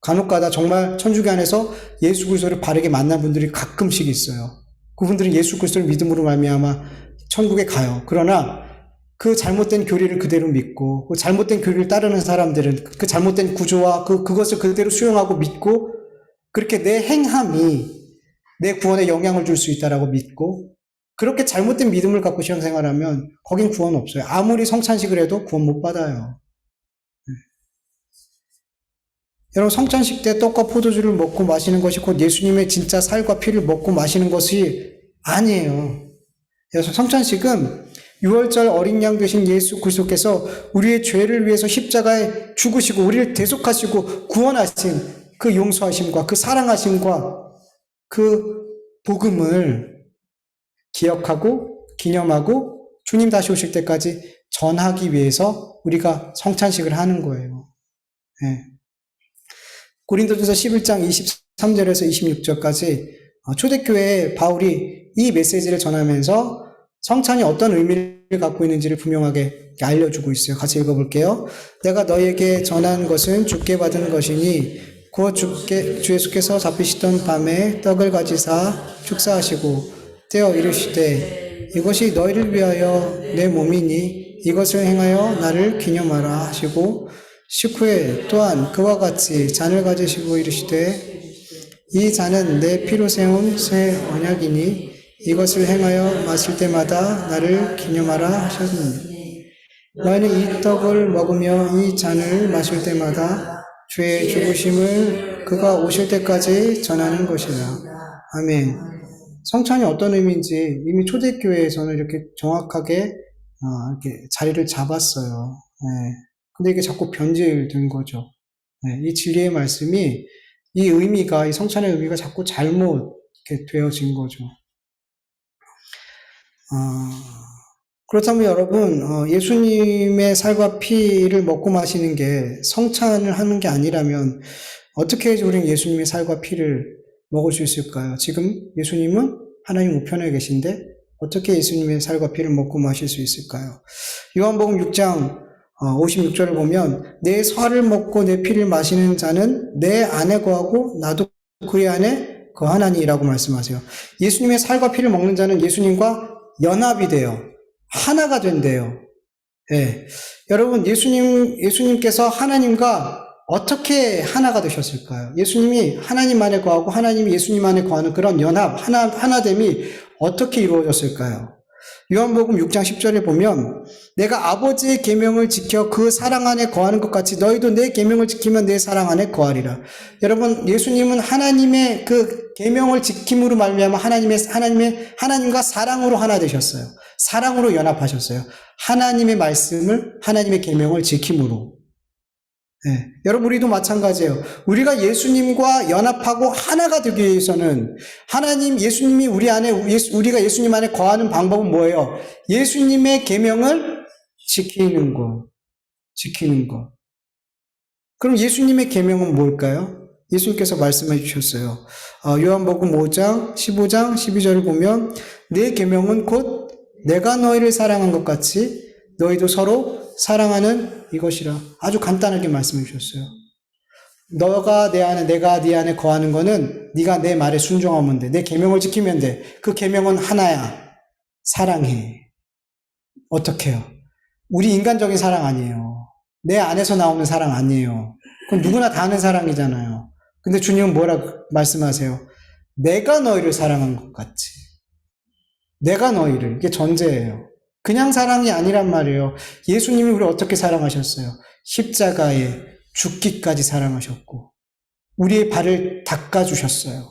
간혹가다 정말 천주교 안에서 예수 그리스도를 바르게 만난 분들이 가끔씩 있어요. 그분들은 예수 그리스도를 믿음으로 말미암아 천국에 가요. 그러나 그 잘못된 교리를 그대로 믿고 그 잘못된 교리를 따르는 사람들은 그 잘못된 구조와 그것을 그대로 수용하고 믿고 그렇게 내 행함이 내 구원에 영향을 줄 수 있다라고 믿고 그렇게 잘못된 믿음을 갖고 신앙생활하면 거긴 구원 없어요. 아무리 성찬식을 해도 구원 못 받아요. 여러분, 성찬식 때 떡과 포도주를 먹고 마시는 것이 곧 예수님의 진짜 살과 피를 먹고 마시는 것이 아니에요. 그래서 성찬식은 6월절 어린 양 되신 예수 그리스도께서 우리의 죄를 위해서 십자가에 죽으시고 우리를 대속하시고 구원하신 그 용서하심과 그 사랑하심과 그 복음을 기억하고 기념하고 주님 다시 오실 때까지 전하기 위해서 우리가 성찬식을 하는 거예요. 예. 고린도전서 11장 23절에서 26절까지 초대교회에 바울이 이 메시지를 전하면서 성찬이 어떤 의미를 갖고 있는지를 분명하게 알려주고 있어요. 같이 읽어볼게요. 내가 너에게 전한 것은 주께 받은 것이니 곧 주 예수께서 잡히시던 밤에 떡을 가지사 축사하시고 떼어 이르시되 이것이 너희를 위하여 내 몸이니 이것을 행하여 나를 기념하라 하시고 식후에 또한 그와 같이 잔을 가지시고 이르시되 이 잔은 내 피로 세운 새 언약이니 이것을 행하여 마실 때마다 나를 기념하라 하셨느니 너희는 이 떡을 먹으며 이 잔을 마실 때마다 주의 죽으심을 그가 오실 때까지 전하는 것이라. 아멘. 성찬이 어떤 의미인지 이미 초대교회에서는 이렇게 정확하게 이렇게 자리를 잡았어요. 근데 이게 자꾸 변질된 거죠. 이 진리의 말씀이 이 의미가, 이 성찬의 의미가 자꾸 잘못 이렇게 되어진 거죠. 그렇다면 여러분, 예수님의 살과 피를 먹고 마시는 게 성찬을 하는 게 아니라면 어떻게 해서 우리는 예수님의 살과 피를 먹을 수 있을까요? 지금 예수님은 하나님 우편에 계신데 어떻게 예수님의 살과 피를 먹고 마실 수 있을까요? 요한복음 6장 56절을 보면 내 살을 먹고 내 피를 마시는 자는 내 안에 거하고 나도 그의 안에 거하나니라고 말씀하세요. 예수님의 살과 피를 먹는 자는 예수님과 연합이 돼요. 하나가 된대요. 예. 여러분, 예수님께서 하나님과 어떻게 하나가 되셨을까요? 예수님이 하나님 안에 거하고 하나님이 예수님 안에 거하는 그런 연합, 하나됨이 어떻게 이루어졌을까요? 요한복음 6장 10절에 보면 내가 아버지의 계명을 지켜 그 사랑 안에 거하는 것 같이 너희도 내 계명을 지키면 내 사랑 안에 거하리라. 여러분, 예수님은 하나님의 그 계명을 지킴으로 말미암아 하나님과 사랑으로 하나 되셨어요. 사랑으로 연합하셨어요. 하나님의 말씀을, 하나님의 계명을 지킴으로. 네. 여러분, 우리도 마찬가지예요. 우리가 예수님과 연합하고 하나가 되기 위해서는 예수님이 우리가 예수님 안에 거하는 방법은 뭐예요? 예수님의 계명을 지키는 것. 그럼 예수님의 계명은 뭘까요? 예수님께서 말씀해 주셨어요. 요한복음 5장, 15장, 12절을 보면 내 계명은 곧 내가 너희를 사랑한 것 같이 너희도 서로 사랑하는 이것이라. 아주 간단하게 말씀해 주셨어요. 너가 내 안에, 내가 네 안에 거하는 거는 네가 내 말에 순종하면 돼. 내 계명을 지키면 돼. 그 계명은 하나야. 사랑해. 어떻게 해요? 우리 인간적인 사랑 아니에요. 내 안에서 나오는 사랑 아니에요. 그건 누구나 다 아는 사랑이잖아요. 근데 주님은 뭐라고 말씀하세요? 내가 너희를 사랑한 것 같이. 내가 너희를. 이게 전제예요. 그냥 사랑이 아니란 말이에요. 예수님이 우리를 어떻게 사랑하셨어요? 십자가에 죽기까지 사랑하셨고 우리의 발을 닦아주셨어요.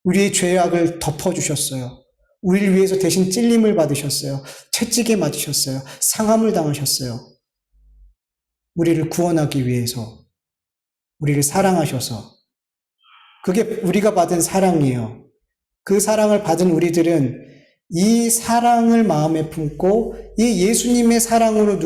우리의 죄악을 덮어주셨어요. 우리를 위해서 대신 찔림을 받으셨어요. 채찍에 맞으셨어요. 상함을 당하셨어요. 우리를 구원하기 위해서 우리를 사랑하셔서 그게 우리가 받은 사랑이에요. 그 사랑을 받은 우리들은 이 사랑을 마음에 품고 이 예수님의 사랑으로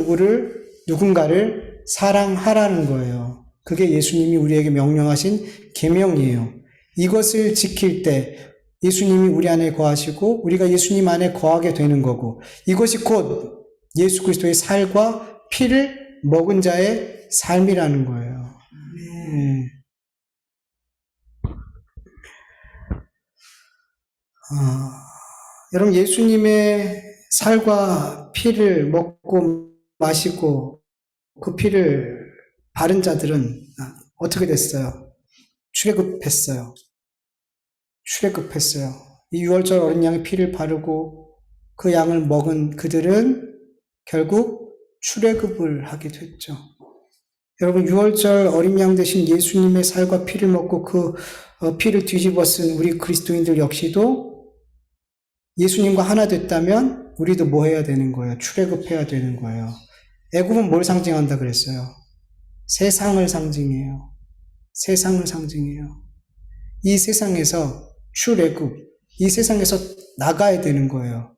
누군가를 사랑하라는 거예요. 그게 예수님이 우리에게 명령하신 계명이에요. 이것을 지킬 때 예수님이 우리 안에 거하시고 우리가 예수님 안에 거하게 되는 거고 이것이 곧 예수 그리스도의 살과 피를 먹은 자의 삶이라는 거예요. 여러분, 예수님의 살과 피를 먹고 마시고 그 피를 바른 자들은 어떻게 됐어요? 출애굽했어요. 이 유월절 어린 양의 피를 바르고 그 양을 먹은 그들은 결국 출애굽을 하게 됐죠. 여러분, 유월절 어린 양 대신 예수님의 살과 피를 먹고 그 피를 뒤집어 쓴 우리 그리스도인들 역시도 예수님과 하나 됐다면 우리도 뭐 해야 되는 거예요? 출애굽해야 되는 거예요. 애굽은 뭘 상징한다 그랬어요? 세상을 상징해요. 이 세상에서 출애굽, 이 세상에서 나가야 되는 거예요.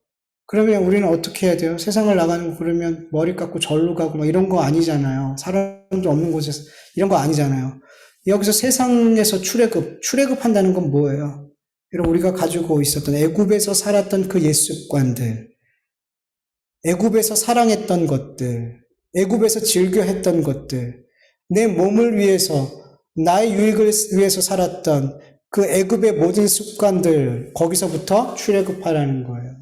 그러면 우리는 어떻게 해야 돼요? 세상을 나가는 거 그러면 머리 깎고 절로 가고 막 이런 거 아니잖아요. 사람도 없는 곳에서 이런 거 아니잖아요. 여기서 세상에서 출애굽한다는 건 뭐예요? 여러분 우리가 가지고 있었던 애굽에서 살았던 그 옛 습관들, 애굽에서 사랑했던 것들, 애굽에서 즐겨 했던 것들, 내 몸을 위해서 나의 유익을 위해서 살았던 그 애굽의 모든 습관들 거기서부터 출애굽하라는 거예요.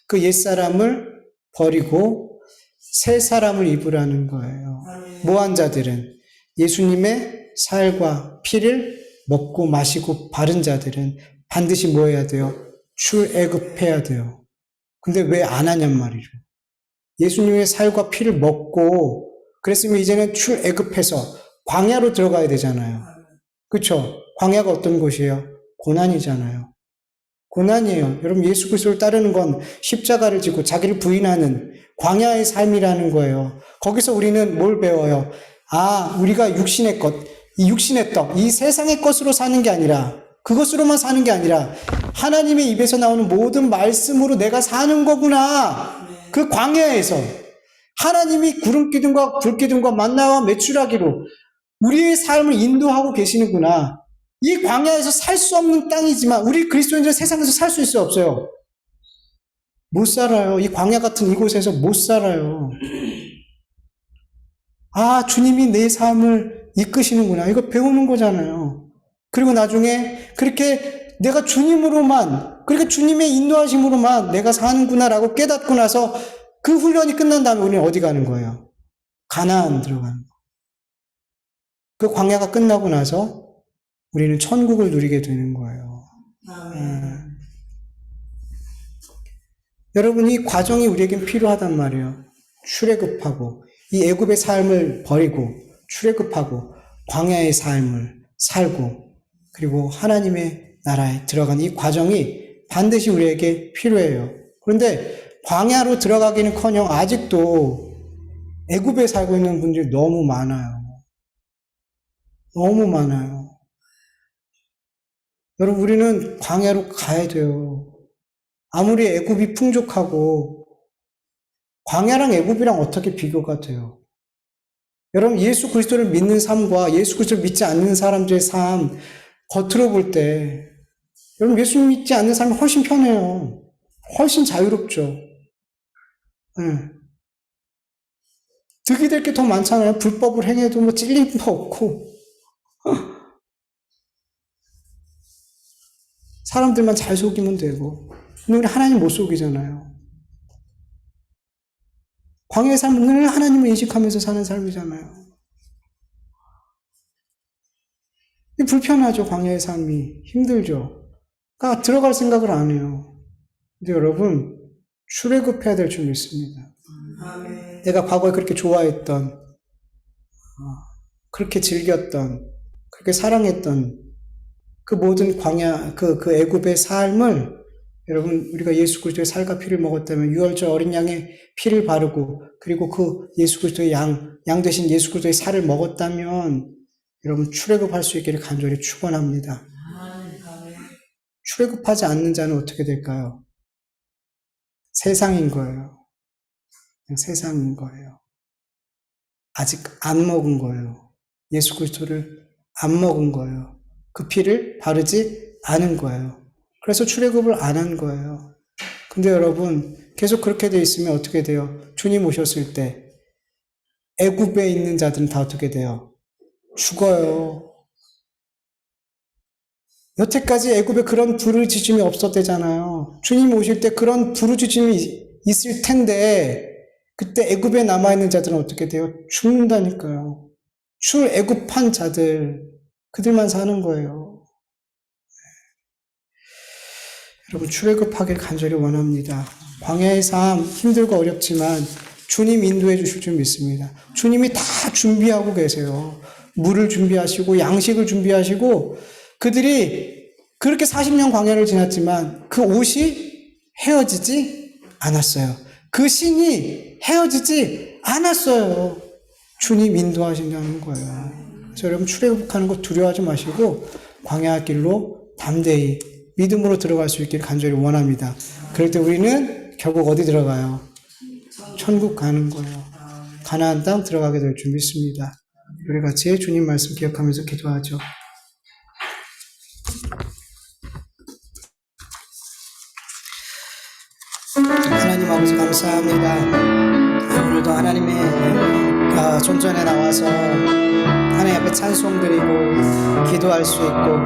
그 옛사람을 버리고 새 사람을 입으라는 거예요. 모한 자들은 예수님의 살과 피를 먹고 마시고 바른 자들은 반드시 뭐 해야 돼요? 출애굽해야 돼요. 근데 왜 안 하냔 말이죠. 예수님의 살과 피를 먹고 그랬으면 이제는 출애굽해서 광야로 들어가야 되잖아요. 그렇죠? 광야가 어떤 곳이에요? 고난이잖아요. 고난이에요. 여러분 예수 그리스도를 따르는 건 십자가를 지고 자기를 부인하는 광야의 삶이라는 거예요. 거기서 우리는 뭘 배워요? 아, 우리가 육신의 것, 이 육신의 떡, 이 세상의 것으로 사는 게 아니라 그것으로만 사는 게 아니라 하나님의 입에서 나오는 모든 말씀으로 내가 사는 거구나. 그 광야에서 하나님이 구름 기둥과 불 기둥과 만나와 메추라기로 우리의 삶을 인도하고 계시는구나. 이 광야에서 살 수 없는 땅이지만 우리 그리스도인들은 세상에서 살 수 있어요, 없어요? 못 살아요. 이 광야 같은 이곳에서 못 살아요. 아, 주님이 내 삶을 이끄시는구나. 이거 배우는 거잖아요. 그리고 나중에 그렇게 내가 주님으로만, 그렇게 주님의 인도하심으로만 내가 사는구나라고 깨닫고 나서 그 훈련이 끝난 다음에 우리는 어디 가는 거예요? 가나안 들어가는 거예요. 그 광야가 끝나고 나서 우리는 천국을 누리게 되는 거예요. 여러분 이 과정이 우리에겐 필요하단 말이에요. 출애굽하고 이 애굽의 삶을 버리고 출애굽하고 광야의 삶을 살고 그리고 하나님의 나라에 들어간 이 과정이 반드시 우리에게 필요해요. 그런데 광야로 들어가기는커녕 아직도 애굽에 살고 있는 분들이 너무 많아요. 너무 많아요. 여러분 우리는 광야로 가야 돼요. 아무리 애굽이 풍족하고 광야랑 애굽이랑 어떻게 비교가 돼요? 여러분 예수 그리스도를 믿는 삶과 예수 그리스도를 믿지 않는 사람들의 삶 겉으로 볼 때 여러분 예수 믿지 않는 삶이 훨씬 편해요. 훨씬 자유롭죠. 네. 득이 될 게 더 많잖아요. 불법을 행해도 뭐 찔림도 없고 사람들만 잘 속이면 되고 근데 우리 하나님 못 속이잖아요. 광야의 삶은 늘 하나님을 인식하면서 사는 삶이잖아요. 불편하죠. 광야의 삶이 힘들죠. 그러니까 들어갈 생각을 안 해요. 근데 여러분 출애굽해야 될 줄 믿습니다. 아멘. 내가 과거에 그렇게 좋아했던 그렇게 즐겼던 그렇게 사랑했던 그 모든 광야 그 애굽의 삶을 여러분 우리가 예수 그리스도의 살과 피를 먹었다면 유월절 어린 양의 피를 바르고 그리고 그 예수 그리스도의 양 되신 예수 그리스도의 살을 먹었다면 여러분 출애굽할 수 있기를 간절히 축원합니다. 출애굽하지 않는 자는 어떻게 될까요? 세상인 거예요. 그냥 세상인 거예요. 아직 안 먹은 거예요. 예수 그리스도를 안 먹은 거예요. 그 피를 바르지 않은 거예요. 그래서 출애굽을 안 한 거예요. 근데 여러분 계속 그렇게 돼 있으면 어떻게 돼요? 주님 오셨을 때 애굽에 있는 자들은 다 어떻게 돼요? 죽어요. 여태까지 애굽에 그런 부르짖음이 없었대잖아요. 주님 오실 때 그런 부르짖음이 있을 텐데 그때 애굽에 남아있는 자들은 어떻게 돼요? 죽는다니까요. 출애굽한 자들 그들만 사는 거예요. 여러분 출애굽하길 간절히 원합니다. 광야의 삶 힘들고 어렵지만 주님 인도해 주실 줄 믿습니다. 주님이 다 준비하고 계세요. 물을 준비하시고 양식을 준비하시고 그들이 그렇게 40년 광야를 지났지만 그 옷이 헤어지지 않았어요. 그 신이 헤어지지 않았어요. 주님 인도하신다는 거예요. 그래서 여러분 출애굽하는 거 두려워하지 마시고 광야 길로 담대히 믿음으로 들어갈 수 있기를 간절히 원합니다. 그럴 때 우리는 결국 어디 들어가요? 천국 가는 거예요. 가나안 땅 들어가게 될 줄 믿습니다. 우리 같이 주님 말씀 기억하면서 기도하죠. 하나님 아버지 감사합니다. 오늘도 하나님의 존전에 나와서 하나님 앞에 찬송 드리고 기도할 수 있고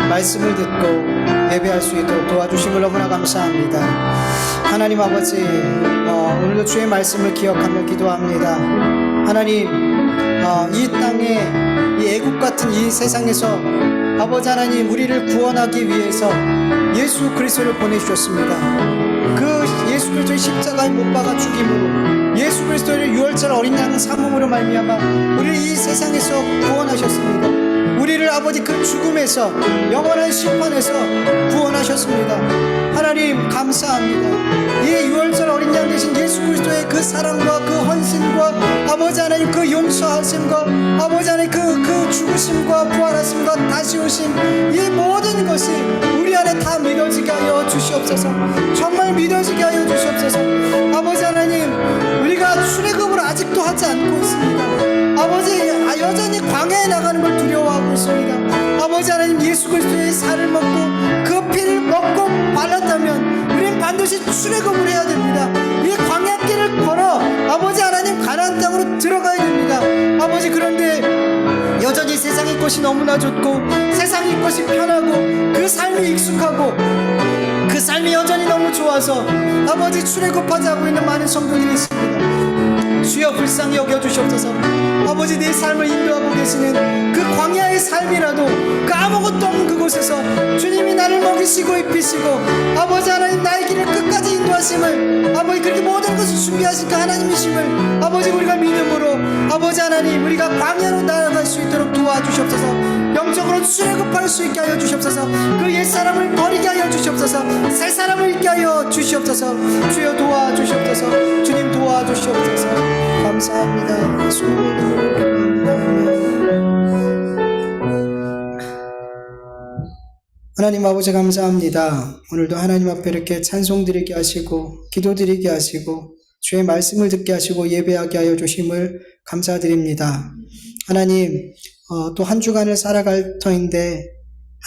말씀을 듣고 예배할 수 있도록 도와주심을 너무나 감사합니다. 하나님 아버지 오늘도 주의 말씀을 기억하며 기도합니다. 하나님 이 땅에 이 애국 같은 이 세상에서 아버지 하나님 우리를 구원하기 위해서 예수 그리스도를 보내주셨습니다. 그 예수 그리스도의 십자가에 못 박아 죽임으로 예수 그리스도를 유월절 어린 양 삼음으로 말미암아 우리를 이 세상에서 구원하셨습니다. 우리를 아버지 그 죽음에서 영원한 심판에서 구원하셨습니다. 하나님 감사합니다. 이 유월절 어린 양 되신 예수 그리스도의 그 사랑과 그 헌신과 아버지 하나님 그 용서하심과 아버지 하나님 그 죽으심과 부활하심과 다시 오심 이 모든 것이 우리 안에 다 믿어지게 하여 주시옵소서. 정말 믿어지게 하여 주시옵소서. 아버지 하나님 우리가 출애굽을 아직도 하지 않고 있습니다. 아버지 여전히 광야에 나가는 걸 두려워하고 있습니다. 아버지 하나님 예수 그리스도의 살을 먹고 그 피를 먹고 말랐다면 우리는 반드시 출애굽을 해야 됩니다. 이 광야길을 걸어 아버지 하나님 가나안 땅으로 들어가야 됩니다. 아버지 그런데 여전히 세상의 것이 너무나 좋고 세상의 것이 편하고 그 삶이 익숙하고 그 삶이 여전히 너무 좋아서 아버지 출애굽하지 않고 있는 많은 성도들이 있습니다. 주여 불쌍히 여겨주시옵소서. 아버지 내 삶을 인도하고 계시는 그 광야의 삶이라도 그 아무것도 없는 그곳에서 주님이 나를 먹이시고 입히시고 아버지 하나님 나의 길을 끝까지 인도하심을 아버지 그렇게 모든 것을 준비하신 그 하나님이심을 아버지 우리가 믿음으로 아버지 하나님 우리가 광야로 나아갈 수 있도록 도와주시옵소서. 영적으로 출애굽할 수 있게 하여 주시옵소서. 그 옛사람을 버리게 하여 주시옵소서. 새 사람을 있게 하여 주시옵소서. 주여 도와주시옵소서. 주님 도와주시옵소서. 감사합니다. 예수님의 이름으로 기도합니다. 하나님 아버지 감사합니다. 오늘도 하나님 앞에 이렇게 찬송 드리게 하시고 기도 드리게 하시고 주의 말씀을 듣게 하시고 예배하게 하여 주심을 감사드립니다. 하나님 또 한 주간을 살아갈 터인데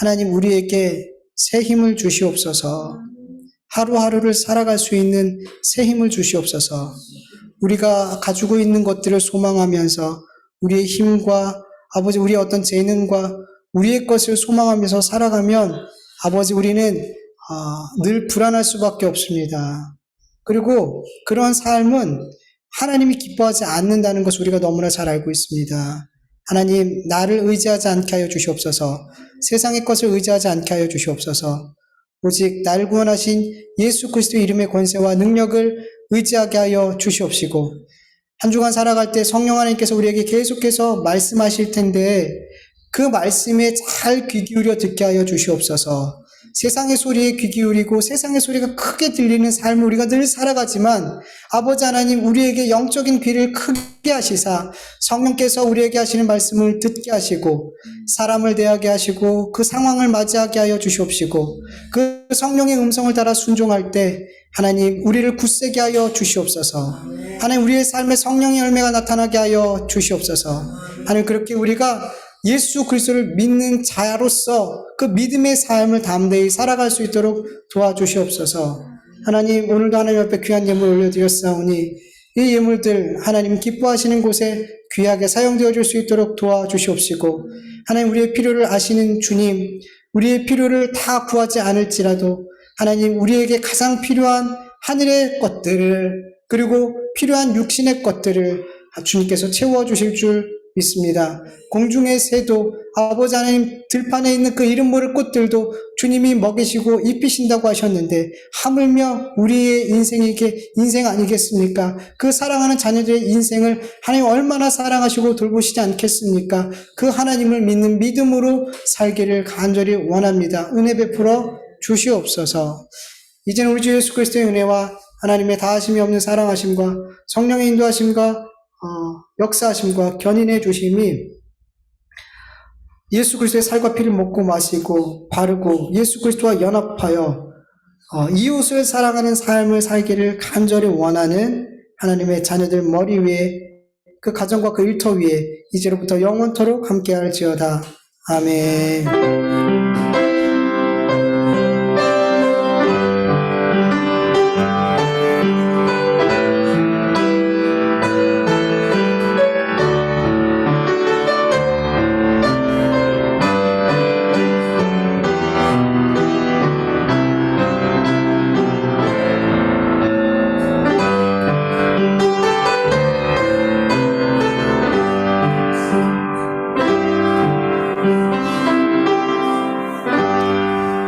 하나님 우리에게 새 힘을 주시옵소서. 하루하루를 살아갈 수 있는 새 힘을 주시옵소서. 우리가 가지고 있는 것들을 소망하면서 우리의 힘과 아버지 우리의 어떤 재능과 우리의 것을 소망하면서 살아가면 아버지 우리는 늘 불안할 수밖에 없습니다. 그리고 그런 삶은 하나님이 기뻐하지 않는다는 것을 우리가 너무나 잘 알고 있습니다. 하나님 나를 의지하지 않게 하여 주시옵소서. 세상의 것을 의지하지 않게 하여 주시옵소서. 오직 나를 구원하신 예수 그리스도의 이름의 권세와 능력을 의지하게 하여 주시옵시고 한 주간 살아갈 때 성령 하나님께서 우리에게 계속해서 말씀하실 텐데 그 말씀에 잘 귀 기울여 듣게 하여 주시옵소서. 세상의 소리에 귀 기울이고 세상의 소리가 크게 들리는 삶을 우리가 늘 살아가지만 아버지 하나님 우리에게 영적인 귀를 크게 하시사 성령께서 우리에게 하시는 말씀을 듣게 하시고 사람을 대하게 하시고 그 상황을 맞이하게 하여 주시옵시고 그 성령의 음성을 따라 순종할 때 하나님 우리를 굳세게 하여 주시옵소서. 하나님 우리의 삶에 성령의 열매가 나타나게 하여 주시옵소서. 하나님 그렇게 우리가 예수 그리스도를 믿는 자로서 그 믿음의 삶을 담대히 살아갈 수 있도록 도와주시옵소서. 하나님 오늘도 하나님 앞에 귀한 예물 올려드렸사오니 이 예물들 하나님 기뻐하시는 곳에 귀하게 사용되어 줄 수 있도록 도와주시옵시고 하나님 우리의 필요를 아시는 주님 우리의 필요를 다 구하지 않을지라도 하나님 우리에게 가장 필요한 하늘의 것들을 그리고 필요한 육신의 것들을 주님께서 채워주실 줄 믿습니다. 공중의 새도 아버지 하나님 들판에 있는 그 이름 모를 꽃들도 주님이 먹이시고 입히신다고 하셨는데 하물며 우리의 인생 아니겠습니까? 그 사랑하는 자녀들의 인생을 하나님 얼마나 사랑하시고 돌보시지 않겠습니까? 그 하나님을 믿는 믿음으로 살기를 간절히 원합니다. 은혜 베풀어 주시옵소서. 이제는 우리 주 예수 그리스도의 은혜와 하나님의 다하심이 없는 사랑하심과 성령의 인도하심과 역사하심과 견인해 주심이 예수 그리스도의 살과 피를 먹고 마시고 바르고 예수 그리스도와 연합하여 이웃을 사랑하는 삶을 살기를 간절히 원하는 하나님의 자녀들 머리 위에 그 가정과 그 일터 위에 이제로부터 영원토록 함께할지어다. 아멘.